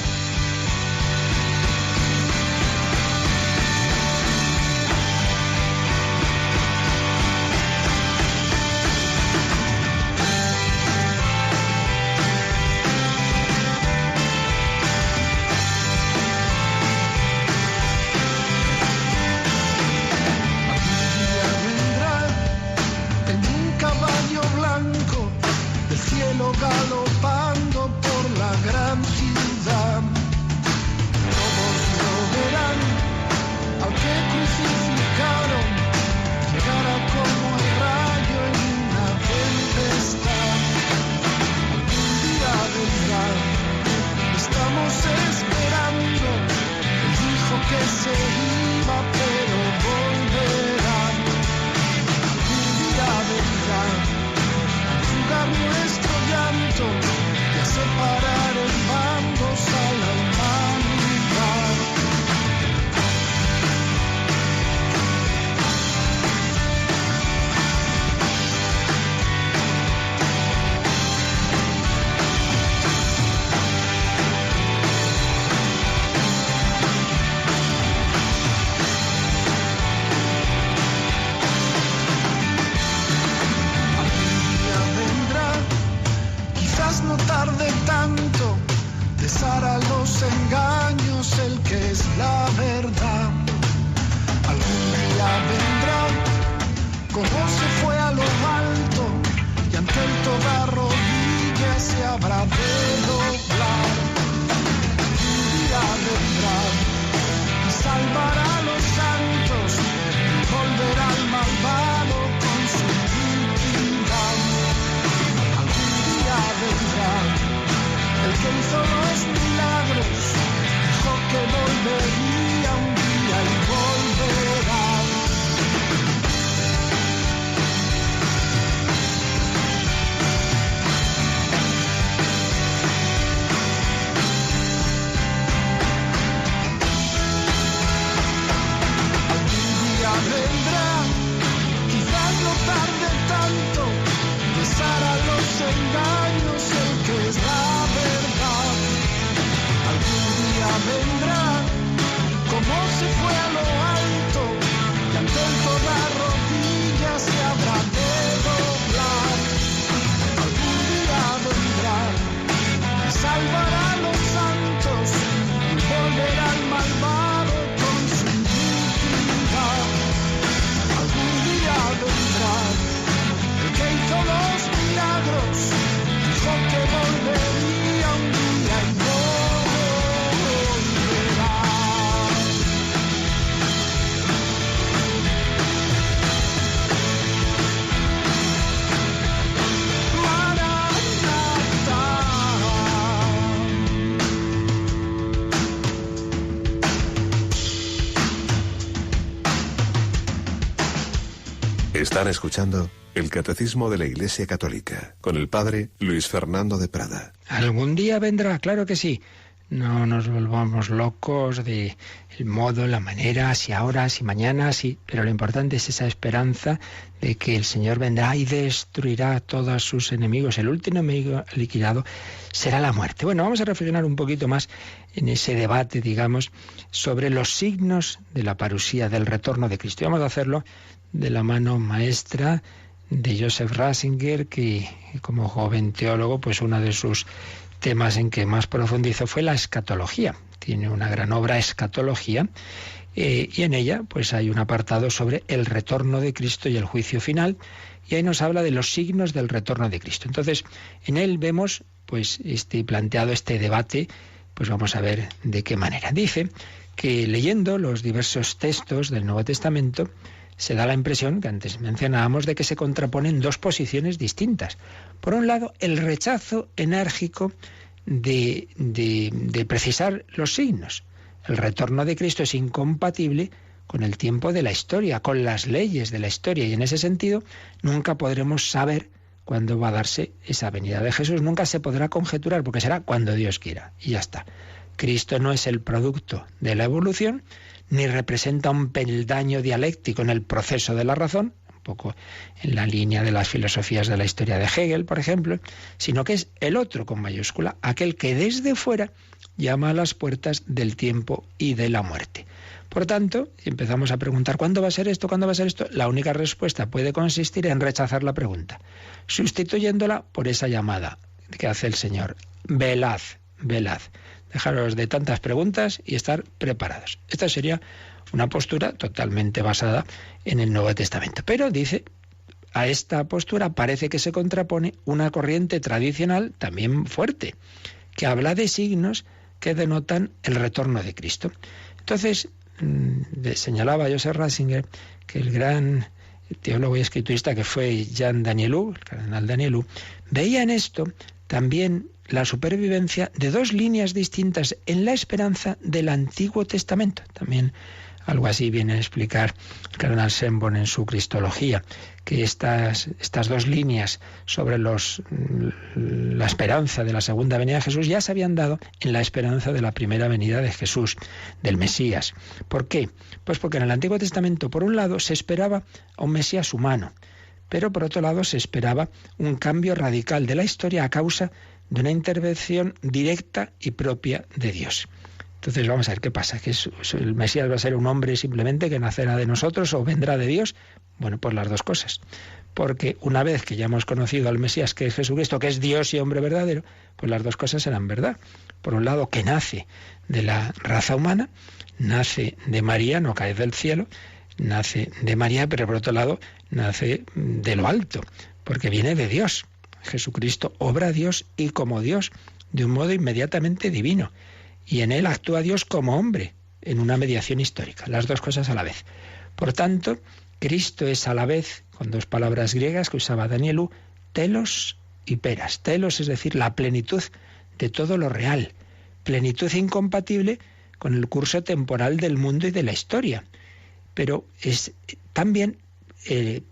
Galopando por la gran ciudad, todos lo verán, al que crucificaron, llegará como el rayo en una tempestad. Algún día vendrá, estamos esperando, él dijo que se iba pero volverá. Algún día vendrá, a jugar nuestro llanto y a separar en bandos a la humanidad. No tarde tanto, deshará los engaños el que es la verdad. Algún día vendrá, como se fue a lo alto, y ante él toda rodilla se habrá de doblar. Algún día vendrá y salvará a los santos y volverá al malvado con su iniquidad. Vendrá el que hizo los milagros, dijo que volvería un día y volverá. Algún día vendrá, quizás no tarde tanto, deshará los engaños el que es la verdad. Algún día vendrá, como se fue a lo alto, y ante él toda rodilla se habrá de doblar. Algún día vendrá y salvará a los santos y volverá al malvado con su iniquidad. Algún día vendrá el que hizo los milagros, dijo que volvería un día y volverá. Están escuchando el Catecismo de la Iglesia Católica con el Padre Luis Fernando de Prada. Algún día vendrá, claro que sí. No nos volvamos locos de el modo, la manera, si ahora, si mañana, sí. Pero lo importante es esa esperanza de que el Señor vendrá y destruirá a todos sus enemigos. El último enemigo liquidado será la muerte. Bueno, vamos a reflexionar un poquito más en ese debate, digamos, sobre los signos de la parusía, del retorno de Cristo. Y vamos a hacerlo de la mano maestra de Joseph Ratzinger, que como joven teólogo, pues uno de sus temas en que más profundizó fue la escatología. Tiene una gran obra, Escatología, y en ella pues hay un apartado sobre el retorno de Cristo y el juicio final, y ahí nos habla de los signos del retorno de Cristo. Entonces, en él vemos pues planteado este debate, pues vamos a ver de qué manera. Dice que leyendo los diversos textos del Nuevo Testamento se da la impresión, que antes mencionábamos, de que se contraponen dos posiciones distintas. Por un lado, el rechazo enérgico de precisar los signos. El retorno de Cristo es incompatible con el tiempo de la historia, con las leyes de la historia, y en ese sentido nunca podremos saber cuándo va a darse esa venida de Jesús. Nunca se podrá conjeturar, porque será cuando Dios quiera, y ya está. Cristo no es el producto de la evolución, ni representa un peldaño dialéctico en el proceso de la razón, un poco en la línea de las filosofías de la historia de Hegel, por ejemplo, sino que es el otro con mayúscula, aquel que desde fuera llama a las puertas del tiempo y de la muerte. Por tanto, si empezamos a preguntar ¿cuándo va a ser esto? ¿Cuándo va a ser esto? La única respuesta puede consistir en rechazar la pregunta, sustituyéndola por esa llamada que hace el Señor. Velad, velad. Dejaros de tantas preguntas y estar preparados. Esta sería una postura totalmente basada en el Nuevo Testamento. Pero dice, a esta postura parece que se contrapone una corriente tradicional también fuerte, que habla de signos que denotan el retorno de Cristo. Entonces, señalaba Joseph Ratzinger que el gran teólogo y escriturista que fue Jean Danielou, el cardenal Danielou, veía en esto también la supervivencia de dos líneas distintas en la esperanza del Antiguo Testamento. También algo así viene a explicar el cardenal Sembon en su Cristología, que estas dos líneas sobre la esperanza de la segunda venida de Jesús ya se habían dado en la esperanza de la primera venida de Jesús, del Mesías. ¿Por qué? Pues porque en el Antiguo Testamento, por un lado, se esperaba a un Mesías humano, pero por otro lado se esperaba un cambio radical de la historia a causa de una intervención directa y propia de Dios. Entonces vamos a ver qué pasa, que el Mesías va a ser un hombre simplemente que nacerá de nosotros o vendrá de Dios. Bueno, pues las dos cosas. Porque una vez que ya hemos conocido al Mesías, que es Jesucristo, que es Dios y hombre verdadero, pues las dos cosas serán verdad. Por un lado, que nace de la raza humana, nace de María, no cae del cielo, nace de María, pero por otro lado, nace de lo alto, porque viene de Dios. Jesucristo obra a Dios y como Dios, de un modo inmediatamente divino. Y en él actúa Dios como hombre, en una mediación histórica, las dos cosas a la vez. Por tanto, Cristo es a la vez, con dos palabras griegas que usaba Danielou, telos y peras. Telos, es decir, la plenitud de todo lo real, plenitud incompatible con el curso temporal del mundo y de la historia. Pero es también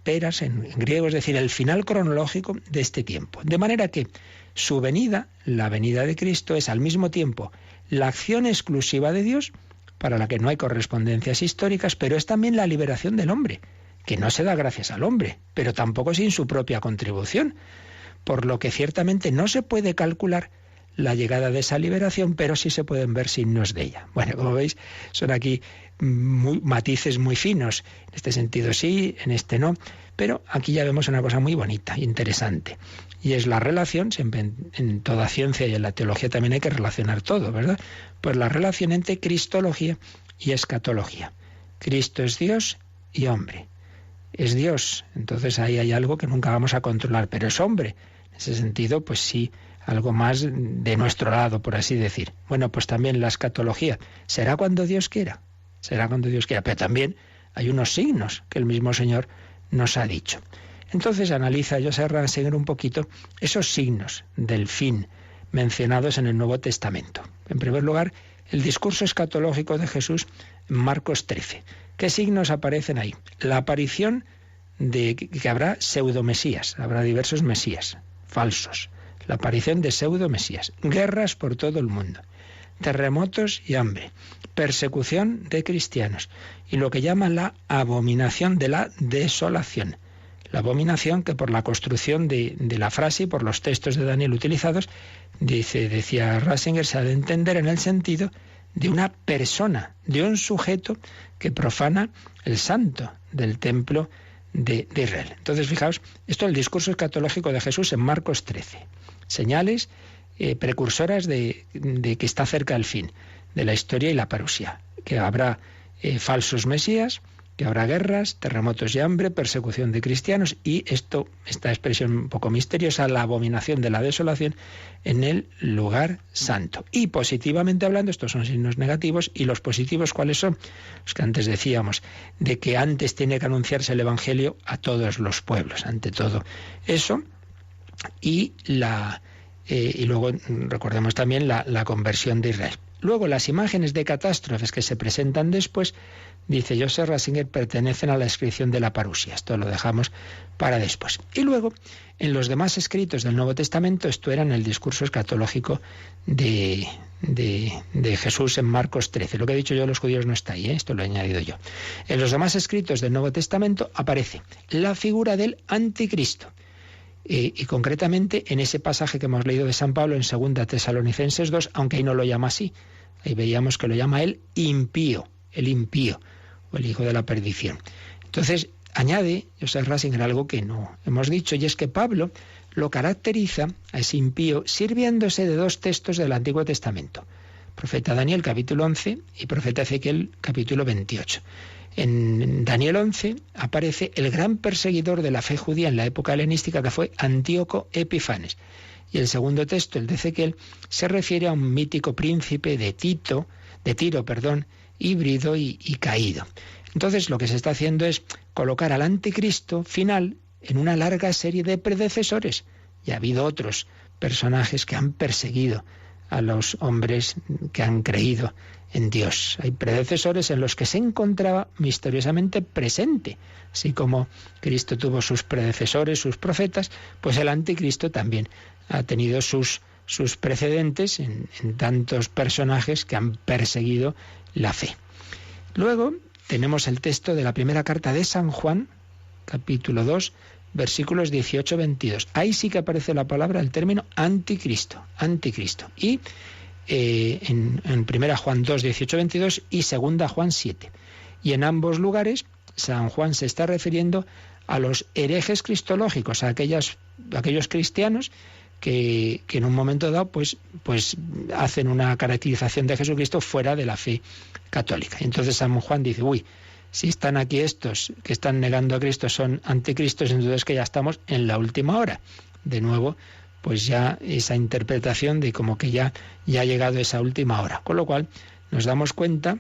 peras en griego, es decir, el final cronológico de este tiempo. De manera que su venida, la venida de Cristo, es al mismo tiempo la acción exclusiva de Dios, para la que no hay correspondencias históricas, pero es también la liberación del hombre, que no se da gracias al hombre, pero tampoco sin su propia contribución, por lo que ciertamente no se puede calcular la llegada de esa liberación, pero sí se pueden ver signos de ella. Bueno, como veis, son aquí matices muy finos. En este sentido sí, en este no. Pero aquí ya vemos una cosa muy bonita, interesante. Y es la relación, siempre en toda ciencia y en la teología también hay que relacionar todo, ¿verdad? Pues la relación entre cristología y escatología. Cristo es Dios y hombre. Es Dios, entonces ahí hay algo que nunca vamos a controlar, pero es hombre. En ese sentido, pues sí, algo más de nuestro lado, por así decir. Bueno, pues también la escatología. ¿Será cuando Dios quiera? Será cuando Dios quiera. Pero también hay unos signos que el mismo Señor nos ha dicho. Entonces analiza Joseph Ratzinger un poquito esos signos del fin mencionados en el Nuevo Testamento. En primer lugar, el discurso escatológico de Jesús en Marcos 13. ¿Qué signos aparecen ahí? La aparición de que habrá pseudomesías, habrá diversos mesías falsos. La aparición de pseudomesías, guerras por todo el mundo, terremotos y hambre, persecución de cristianos y lo que llaman la abominación de la desolación. La abominación que por la construcción de la frase y por los textos de Daniel utilizados, decía Ratzinger, se ha de entender en el sentido de una persona, de un sujeto que profana el santo del templo de Israel. Entonces, fijaos, esto es el discurso escatológico de Jesús en Marcos 13. Señales precursoras de que está cerca el fin de la historia y la parusía, que habrá falsos mesías, que habrá guerras, terremotos y hambre, persecución de cristianos y esta expresión un poco misteriosa, la abominación de la desolación en el lugar santo. Y positivamente hablando, estos son signos negativos, y los positivos, ¿cuáles son? Los que antes decíamos, de que antes tiene que anunciarse el Evangelio a todos los pueblos, ante todo eso, y luego recordemos también la conversión de Israel. Luego, las imágenes de catástrofes que se presentan después, dice Joseph Ratzinger, pertenecen a la descripción de la parusia. Esto lo dejamos para después. Y luego, en los demás escritos del Nuevo Testamento, esto era en el discurso escatológico de Jesús en Marcos 13. Lo que he dicho yo de los judíos no está ahí, esto lo he añadido yo. En los demás escritos del Nuevo Testamento aparece la figura del anticristo. Y concretamente en ese pasaje que hemos leído de San Pablo en 2 Tesalonicenses 2, aunque ahí no lo llama así, ahí veíamos que lo llama el impío o el hijo de la perdición. Entonces añade Joseph Ratzinger algo que no hemos dicho, y es que Pablo lo caracteriza a ese impío sirviéndose de dos textos del Antiguo Testamento, profeta Daniel capítulo 11 y profeta Ezequiel capítulo 28. En Daniel 11 aparece el gran perseguidor de la fe judía en la época helenística, que fue Antíoco Epifanes. Y el segundo texto, el de Ezequiel, se refiere a un mítico príncipe de Tiro, híbrido y caído. Entonces lo que se está haciendo es colocar al anticristo final en una larga serie de predecesores. Y ha habido otros personajes que han perseguido a los hombres que han creído en Dios. Hay predecesores en los que se encontraba misteriosamente presente. Así como Cristo tuvo sus predecesores, sus profetas, pues el anticristo también ha tenido sus precedentes en tantos personajes que han perseguido la fe. Luego tenemos el texto de la primera carta de San Juan, capítulo 2, versículos 18-22. Ahí sí que aparece la palabra, el término anticristo. Y en 1 Juan 2, 18-22 y 2 Juan 7. Y en ambos lugares San Juan se está refiriendo a los herejes cristológicos, a aquellos cristianos que en un momento dado pues hacen una caracterización de Jesucristo fuera de la fe católica. Y entonces San Juan dice, si están aquí estos que están negando a Cristo son anticristos, entonces que ya estamos en la última hora. De nuevo, pues ya esa interpretación de como que ya ha llegado esa última hora. Con lo cual nos damos cuenta,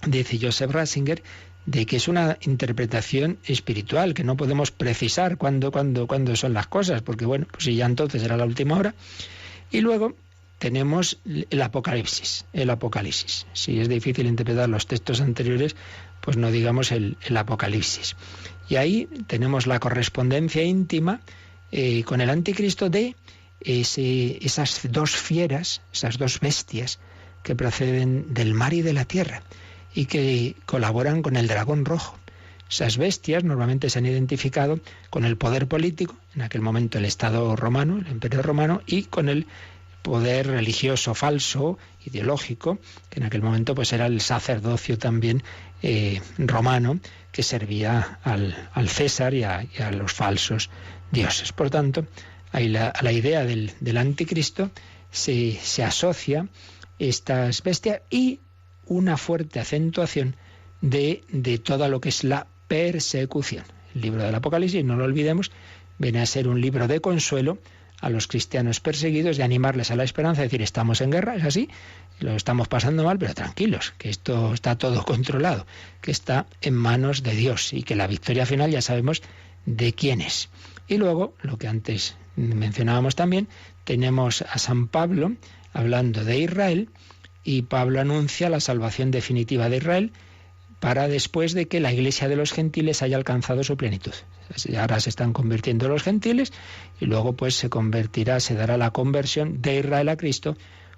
dice Joseph Ratzinger, de que es una interpretación espiritual, que no podemos precisar cuándo son las cosas, porque pues si ya entonces era la última hora. Y luego tenemos el Apocalipsis. Si es difícil interpretar los textos anteriores, pues no digamos el Apocalipsis. Y ahí tenemos la correspondencia íntima con el anticristo de esas dos fieras, esas dos bestias que proceden del mar y de la tierra y que colaboran con el dragón rojo. Esas bestias normalmente se han identificado con el poder político, en aquel momento el Estado romano, el Imperio romano, y con el poder religioso falso, ideológico, que en aquel momento pues era el sacerdocio también romano, que servía al César y a los falsos dioses. Por tanto, a la idea del anticristo se asocia estas bestias y una fuerte acentuación de toda lo que es la persecución. El libro del Apocalipsis, no lo olvidemos, viene a ser un libro de consuelo a los cristianos perseguidos, de animarles a la esperanza, decir, estamos en guerra, es así, lo estamos pasando mal, pero tranquilos, que esto está todo controlado, que está en manos de Dios y que la victoria final ya sabemos de quién es. Y luego, lo que antes mencionábamos también, tenemos a San Pablo hablando de Israel, y Pablo anuncia la salvación definitiva de Israel para después de que la iglesia de los gentiles haya alcanzado su plenitud. Ahora se están convirtiendo los gentiles y luego pues se dará la conversión de Israel a Cristo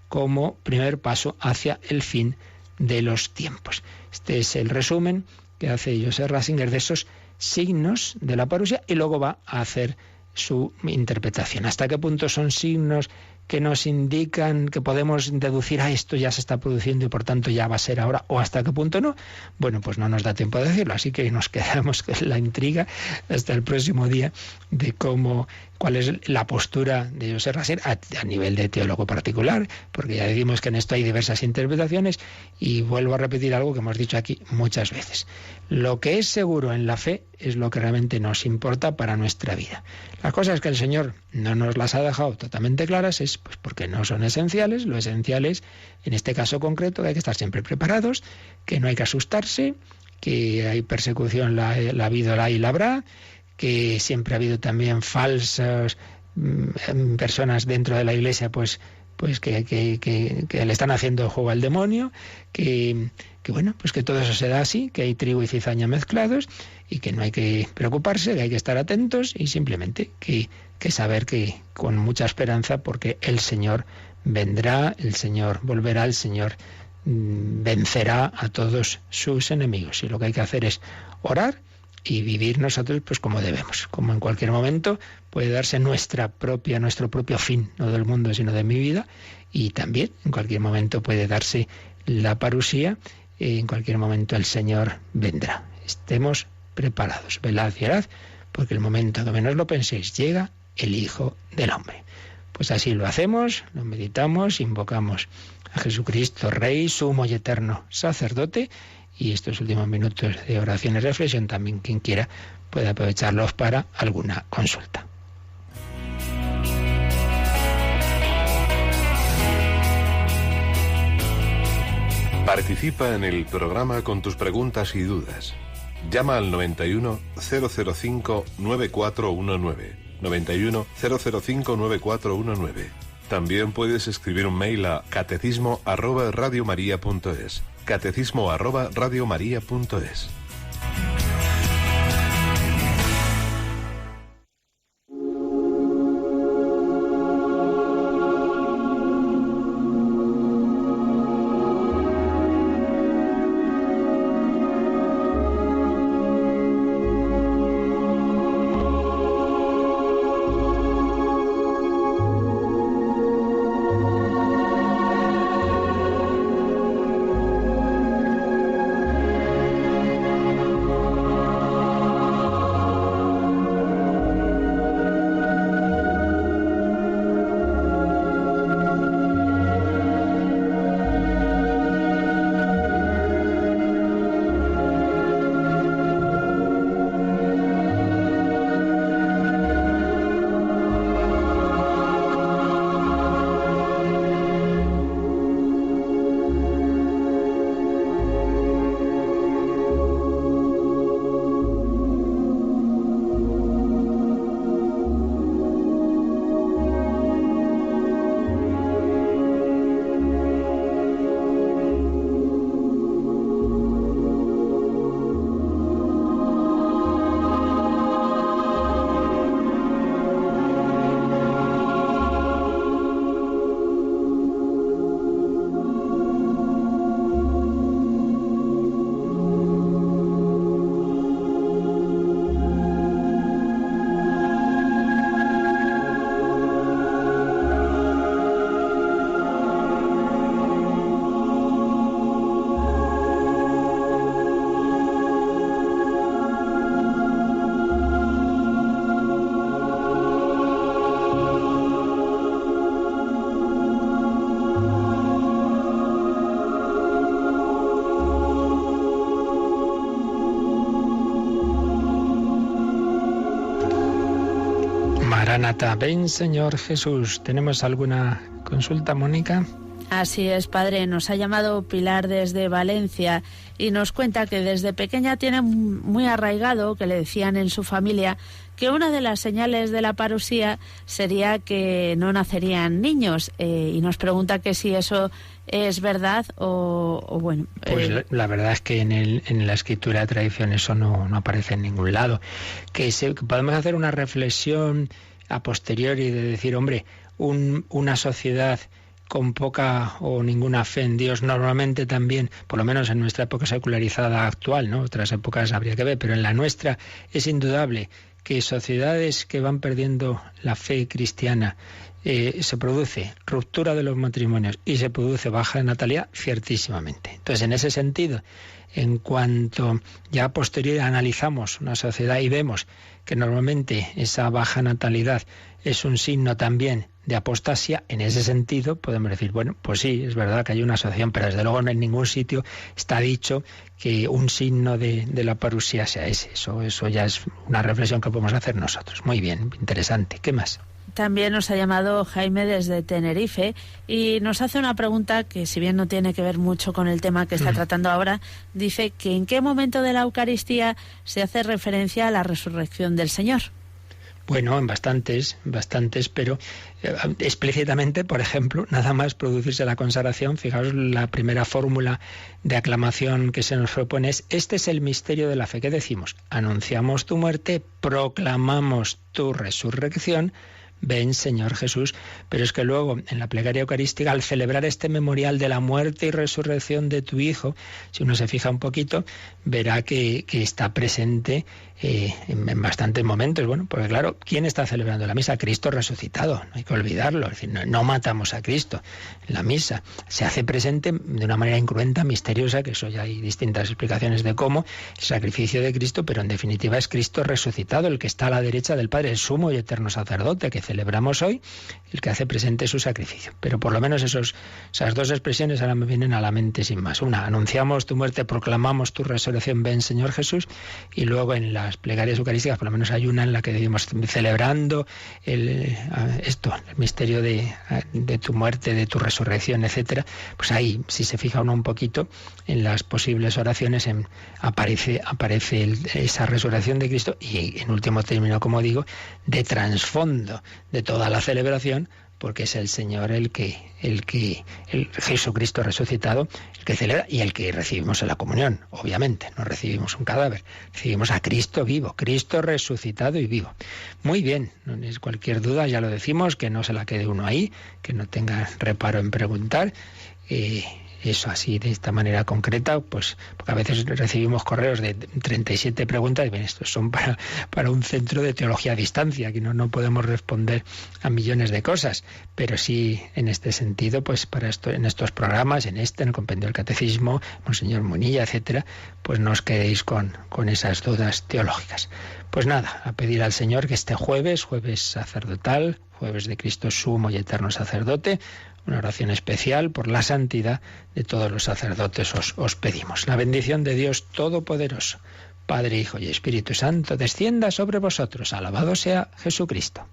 como primer paso hacia el fin de los tiempos. Este es el resumen que hace Joseph Ratzinger de esos signos de la parusia y luego va a hacer su interpretación. ¿Hasta qué punto son signos que nos indican que podemos deducir esto ya se está produciendo y por tanto ya va a ser ahora, o hasta qué punto no? Bueno, pues no nos da tiempo de decirlo, así que nos quedamos con la intriga hasta el próximo día de cómo cuál es la postura de José Rasser a nivel de teólogo particular, porque ya decimos que en esto hay diversas interpretaciones, y vuelvo a repetir algo que hemos dicho aquí muchas veces. Lo que es seguro en la fe es lo que realmente nos importa para nuestra vida. Las cosas que el Señor no nos las ha dejado totalmente claras es pues porque no son esenciales. Lo esencial es, en este caso concreto, que hay que estar siempre preparados, que no hay que asustarse, que hay persecución, la ha habido, la hay y la habrá, que siempre ha habido también falsas personas dentro de la Iglesia, pues que le están haciendo juego al demonio, que bueno, pues que todo eso se da así, que hay trigo y cizaña mezclados y que no hay que preocuparse, que hay que estar atentos y simplemente que saber que con mucha esperanza, porque el Señor vendrá, el Señor volverá, el Señor vencerá a todos sus enemigos. Y lo que hay que hacer es orar y vivir nosotros pues como debemos. Como en cualquier momento puede darse nuestro propio fin, no del mundo sino de mi vida, y también en cualquier momento puede darse la parusía, en cualquier momento el Señor vendrá. Estemos preparados, velad y orad, porque el momento que menos lo penséis llega el Hijo del Hombre. Pues así lo hacemos, lo meditamos, invocamos a Jesucristo, Rey, sumo y eterno sacerdote, y estos últimos minutos de oración y reflexión también quien quiera puede aprovecharlos para alguna consulta. Participa en el programa con tus preguntas y dudas. Llama al 91 005 9419. 91 005 9419. También puedes escribir un mail a catecismo@radiomaria.es. catecismo@radiomaria.es. Maranatá, ven Señor Jesús. ¿Tenemos alguna consulta, Mónica? Así es, padre. Nos ha llamado Pilar desde Valencia y nos cuenta que desde pequeña tiene muy arraigado, que le decían en su familia, que una de las señales de la parusía sería que no nacerían niños. Y nos pregunta que si eso es verdad o bueno. Pues la verdad es que en la escritura de tradición eso no aparece en ningún lado. Que podemos hacer una reflexión a posteriori de decir, hombre, una sociedad con poca o ninguna fe en Dios, normalmente también, por lo menos en nuestra época secularizada actual, ¿no? Otras épocas habría que ver, pero en la nuestra es indudable que sociedades que van perdiendo la fe cristiana se produce ruptura de los matrimonios y se produce baja natalidad, ciertísimamente. Entonces, en ese sentido, en cuanto ya a posteriori analizamos una sociedad y vemos que normalmente esa baja natalidad es un signo también de apostasía, en ese sentido podemos decir, bueno, pues sí, es verdad que hay una asociación, pero desde luego en ningún sitio está dicho que un signo de la parusía sea ese. Eso ya es una reflexión que podemos hacer nosotros. Muy bien, interesante. ¿Qué más? También nos ha llamado Jaime desde Tenerife y nos hace una pregunta que, si bien no tiene que ver mucho con el tema que está tratando ahora, dice que ¿en qué momento de la Eucaristía se hace referencia a la resurrección del Señor? Bueno, en bastantes, pero explícitamente, por ejemplo, nada más producirse la consagración, fijaos, la primera fórmula de aclamación que se nos propone es: este es el misterio de la fe. ¿Qué decimos? Anunciamos tu muerte, proclamamos tu resurrección. Ven, Señor Jesús. Pero es que luego, en la plegaria eucarística, al celebrar este memorial de la muerte y resurrección de tu Hijo, si uno se fija un poquito, verá que está presente en bastantes momentos. Bueno, porque claro, ¿quién está celebrando la misa? Cristo resucitado, no hay que olvidarlo. Es decir, no matamos a Cristo en la misa. Se hace presente de una manera incruenta, misteriosa, que eso ya hay distintas explicaciones de cómo, el sacrificio de Cristo, pero en definitiva es Cristo resucitado, el que está a la derecha del Padre, el sumo y eterno sacerdote que celebramos hoy, el que hace presente su sacrificio. Pero por lo menos esas dos expresiones ahora me vienen a la mente sin más. Una, anunciamos tu muerte, proclamamos tu resurrección, ven, Señor Jesús, y luego en las plegarias eucarísticas, por lo menos hay una en la que decimos celebrando el misterio de tu muerte, de tu resurrección, etcétera. Pues ahí, si se fija uno un poquito en las posibles oraciones, aparece esa resurrección de Cristo y, en último término, como digo, de trasfondo de toda la celebración, porque es el Señor el Jesucristo resucitado, el que celebra y el que recibimos en la comunión. Obviamente, no recibimos un cadáver, recibimos a Cristo vivo, Cristo resucitado y vivo. Muy bien, no es cualquier duda, ya lo decimos, que no se la quede uno ahí, que no tenga reparo en preguntar. Eso así, de esta manera concreta, pues porque a veces recibimos correos de 37 preguntas y bien, estos son para un centro de teología a distancia, que no podemos responder a millones de cosas, pero sí en este sentido, pues para esto, en estos programas, en el Compendio del Catecismo, Monseñor Munilla, etcétera, pues no os quedéis con esas dudas teológicas. Pues nada, a pedir al Señor que este jueves sacerdotal, jueves de Cristo sumo y eterno sacerdote, una oración especial por la santidad de todos los sacerdotes os pedimos. La bendición de Dios Todopoderoso, Padre, Hijo y Espíritu Santo, descienda sobre vosotros. Alabado sea Jesucristo.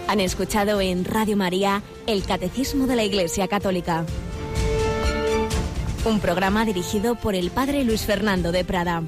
Han escuchado en Radio María el Catecismo de la Iglesia Católica. Un programa dirigido por el Padre Luis Fernando de Prada.